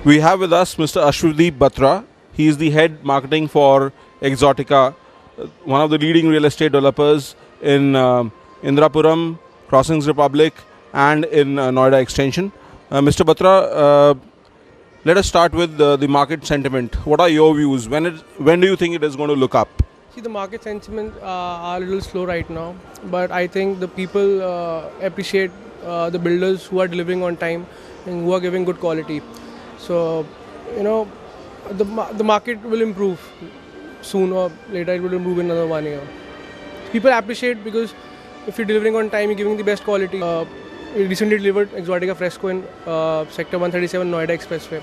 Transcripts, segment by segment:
We have with us Mr. Ashwadeep Batra. He is the head marketing for Exotica, one of the leading real estate developers in Indrapuram, Crossings Republic, and in Noida Extension. Mr. Batra, let us start with the market sentiment. What are your views? When do you think it is going to look up? See, the market sentiment are a little slow right now, but I think the people appreciate the builders who are delivering on time and who are giving good quality. So, the market will improve soon or later. It will improve in another 1 year. People appreciate because if you're delivering on time, you're giving the best quality. We recently delivered Exotica Fresco in Sector 137 Noida Expressway.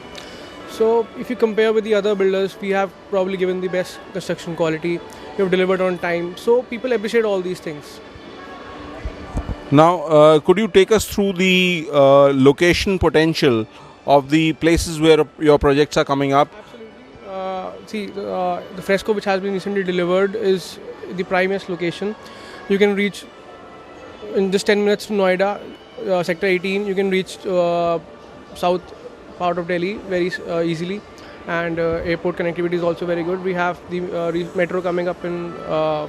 So if you compare with the other builders, we have probably given the best construction quality. We have delivered on time. So people appreciate all these things. Now, could you take us through the location potential of the places where your projects are coming up? Absolutely. The Fresco which has been recently delivered is the primest location. You can reach in just 10 minutes to Noida, Sector 18. You can reach south part of Delhi very easily, and airport connectivity is also very good. We have the metro coming up in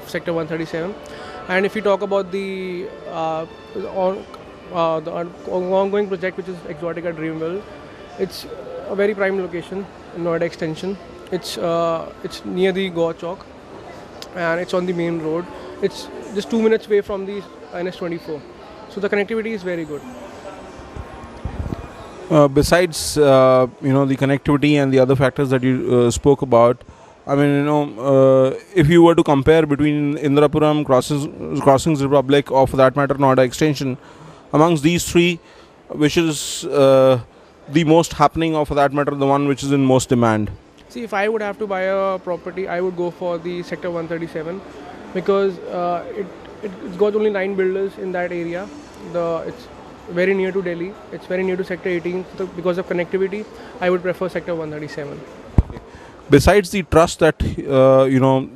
Sector 137. And if you talk about the ongoing project, which is Exotica Dreamville, it's a very prime location in Noida Extension. It's near the Goa Chowk, and it's on the main road. It's just 2 minutes away from the NS24. So the connectivity is very good. Besides, the connectivity and the other factors that you spoke about, I mean, if you were to compare between Indrapuram, Crossings Republic, or for that matter, Noida Extension, amongst these three, which is the most happening, or for that matter, the one which is in most demand? See, if I would have to buy a property, I would go for the Sector 137 because it's got only 9 builders in that area. It's very near to Delhi. It's very near to Sector 18. So because of connectivity, I would prefer Sector 137. Besides the trust that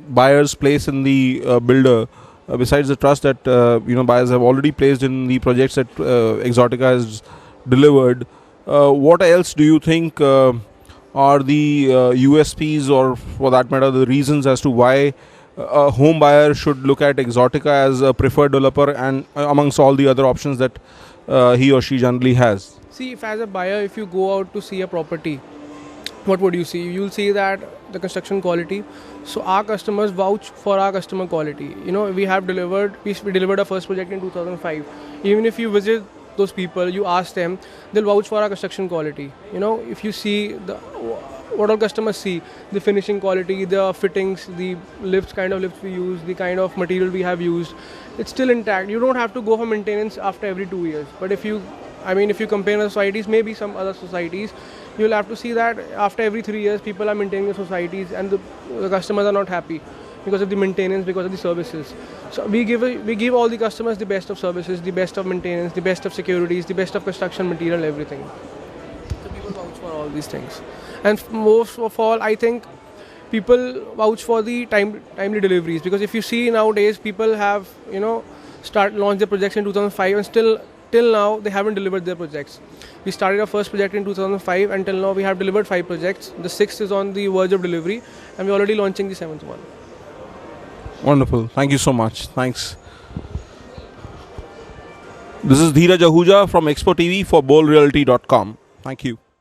buyers place in the builder, besides the trust that buyers have already placed in the projects that Exotica has delivered, what else do you think are the USPs, or for that matter, the reasons as to why a home buyer should look at Exotica as a preferred developer and amongst all the other options that he or she generally has? See, if as a buyer, if you go out to see a property, what would you see? You'll see that the construction quality. So our customers vouch for our customer quality. We delivered our first project in 2005. Even if you visit those people, you ask them, they'll vouch for our construction quality. If you see what all customers see, the finishing quality, the fittings, the kind of lifts we use, the kind of material we have used, it's still intact. You don't have to go for maintenance after every 2 years. But if you compare the societies, maybe some other societies, you'll have to see that after every 3 years, people are maintaining the societies and the customers are not happy because of the maintenance, because of the services. So we give all the customers the best of services, the best of maintenance, the best of securities, the best of construction material, everything. So people vouch for all these things. And most of all, I think people vouch for the timely deliveries, because if you see nowadays, people have launched their projects in 2005 and till now they haven't delivered their projects. We started our first project in 2005, and till now we have delivered 5 projects. The 6th is on the verge of delivery, and we're already launching the 7th one. Wonderful. Thank you so much. Thanks. This is Dheeraj Ahuja from Expo TV for BoldRealty.com. Thank you.